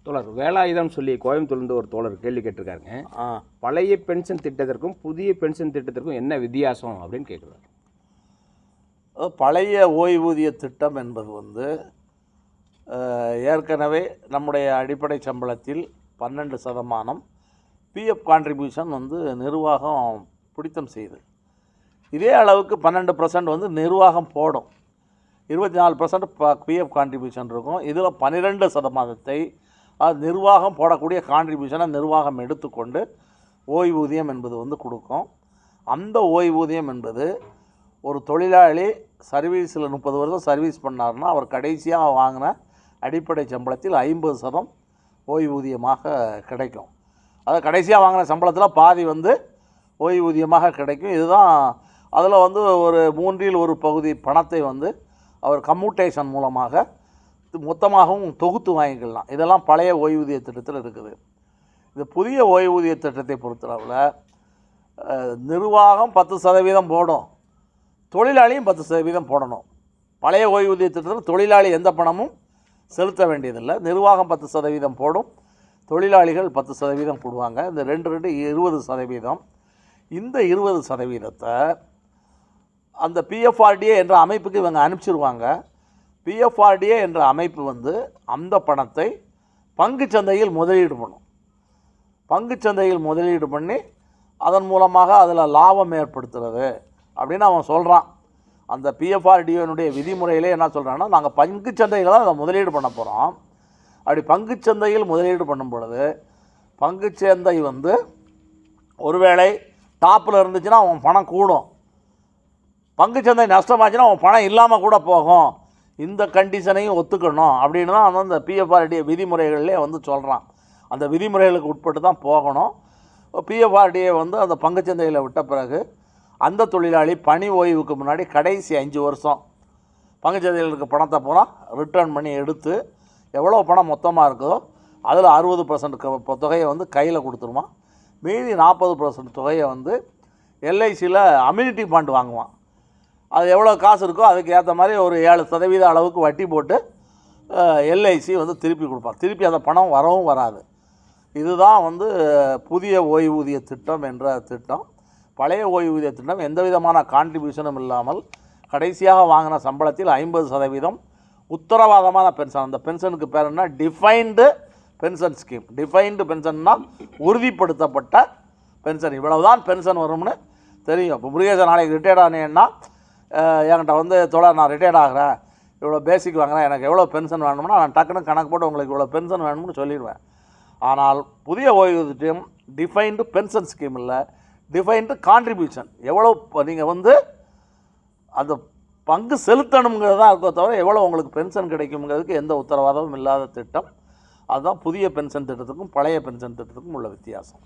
தோழர் வேலாயுதம் சொல்லி கோயம்புத்தூர்லேருந்து ஒரு தோழர் கேள்வி கேட்டிருக்காருங்க. பழைய பென்ஷன் திட்டத்திற்கும் புதிய பென்ஷன் திட்டத்திற்கும் என்ன வித்தியாசம் அப்படின்னு கேட்குறாரு. பழைய ஓய்வூதிய திட்டம் என்பது ஏற்கனவே நம்முடைய அடிப்படை சம்பளத்தில் 12% பிஎஃப் கான்ட்ரிபியூஷன் நிர்வாகம் பிடித்தம் செய்யுது. இதே அளவுக்கு 12% நிர்வாகம் போடும். 24% பிஎஃப் கான்ட்ரிபியூஷன் இருக்கும். இதில் 12% அது நிர்வாகம் போடக்கூடிய கான்ட்ரிபியூஷனை நிர்வாகம் எடுத்துக்கொண்டு ஓய்வூதியம் என்பது கொடுக்கும். அந்த ஓய்வூதியம் என்பது ஒரு தொழிலாளி சர்வீஸில் 30 வருஷம் சர்வீஸ் பண்ணார்னா அவர் கடைசியாக வாங்கின அடிப்படை சம்பளத்தில் 50% ஓய்வூதியமாக கிடைக்கும். அது கடைசியாக வாங்கின சம்பளத்தில் பாதி ஓய்வூதியமாக கிடைக்கும். இதுதான் அதில் ஒரு 1/3 பகுதி பணத்தை அவர் கம்யூட்டேஷன் மூலமாக மொத்தமாகவும் தொகுத்து வாங்கிக்கலாம். இதெல்லாம் பழைய ஓய்வூதிய திட்டத்தில் இருக்குது. இந்த புதிய ஓய்வூதிய திட்டத்தை பொறுத்தளவில் நிர்வாகம் 10% போடும், தொழிலாளியும் 10% போடணும். பழைய ஓய்வூதிய திட்டத்தில் தொழிலாளி எந்த பணமும் செலுத்த வேண்டியதில்லை. நிர்வாகம் 10% போடும், தொழிலாளிகள் 10% போடுவாங்க. இந்த 20%. இந்த 20%த்தை அந்த பிஎஃப்ஆர்டிஏ என்ற அமைப்புக்கு இவங்க அனுப்பிச்சிருவாங்க. பிஎஃப்ஆர்டிஏ என்ற அமைப்பு அந்த பணத்தை பங்குச்சந்தையில் முதலீடு பண்ணும். பங்குச்சந்தையில் முதலீடு பண்ணி அதன் மூலமாக அதில் லாபம் ஏற்படுத்துறது அப்படின்னு அவன் சொல்கிறான். அந்த பிஎஃப்ஆர்டிஏனுடைய விதிமுறையிலே என்ன சொல்கிறான்னா, நாங்கள் பங்குச்சந்தையில் தான் அதை முதலீடு பண்ண போகிறோம். அப்படி பங்குச்சந்தையில் முதலீடு பண்ணும் பொழுது பங்குச்சந்தை ஒருவேளை டாப்பில் இருந்துச்சுன்னா அவன் பணம் கூடும், பங்குச்சந்தை நஷ்டமாச்சுன்னா அவன் பணம் இல்லாமல் கூட போகும். இந்த கண்டிஷனையும் ஒத்துக்கணும் அப்படின்னு தான் அந்த பிஎஃப்ஆர்டிஏ விதிமுறைகளிலே சொல்கிறான். அந்த விதிமுறைகளுக்கு உட்பட்டு தான் போகணும். பிஎஃப்ஆர்டிஏ அந்த பங்குச்சந்தையில் விட்ட பிறகு அந்த தொழிலாளி பணி ஓய்வுக்கு முன்னாடி கடைசி 5 வருஷம் பங்குச்சந்தையில் இருக்க பணத்தை பூரா ரிட்டர்ன் பண்ணி எடுத்து எவ்வளோ பணம் மொத்தமாக இருக்குதோ அதில் 60% தொகையை கையில் கொடுத்துருமா. மீதி 40% தொகையை எல்ஐசியில் அம்யூனிட்டி பாண்ட் வாங்குவான். அது எவ்வளோ காசு இருக்கோ அதுக்கு ஏற்ற மாதிரி ஒரு 7% அளவுக்கு வட்டி போட்டு எல்ஐசி திருப்பி கொடுப்பான். திருப்பி அந்த பணம் வரவும் வராது. இதுதான் புதிய ஓய்வூதிய திட்டம் என்ற திட்டம். பழைய ஓய்வூதிய திட்டம் எந்த விதமான கான்ட்ரிபியூஷனும் இல்லாமல் கடைசியாக வாங்கின சம்பளத்தில் 50% உத்தரவாதமான பென்ஷன். அந்த பென்ஷனுக்கு பேர் என்ன? Defined pension scheme. டிஃபைன்டு பென்ஷன்னா உறுதிப்படுத்தப்பட்ட பென்ஷன். இவ்வளவுதான் பென்ஷன் வரும்னு தெரியும். இப்போ முருகேசன் நாளைக்கு ரிட்டையர்ட் ஆனேன்னா என்கிட்ட தோழர் நான் ரிட்டையர்ட் ஆகிறேன், இவ்வளோ பேசிக் வாங்குறேன், எனக்கு எவ்வளோ பென்ஷன் வேணும்னா நான் டக்குன்னு கணக்கு போட்டு உங்களுக்கு இவ்வளோ பென்ஷன் வேணும்னு சொல்லிடுவேன். ஆனால் புதிய ஓய்வூதியம் டிஃபைன்டு பென்ஷன் ஸ்கீம் இல்லை, டிஃபைன்டு கான்ட்ரிபியூஷன். எவ்வளோ நீங்கள் அந்த பங்கு செலுத்தணுங்கிறது தான் இருக்கோ தவிர எவ்வளோ உங்களுக்கு பென்ஷன் கிடைக்குங்கிறதுக்கு எந்த உத்தரவாதமும் இல்லாத திட்டம். அதுதான் புதிய பென்ஷன் திட்டத்துக்கும் பழைய பென்ஷன் திட்டத்துக்கும் உள்ள வித்தியாசம்.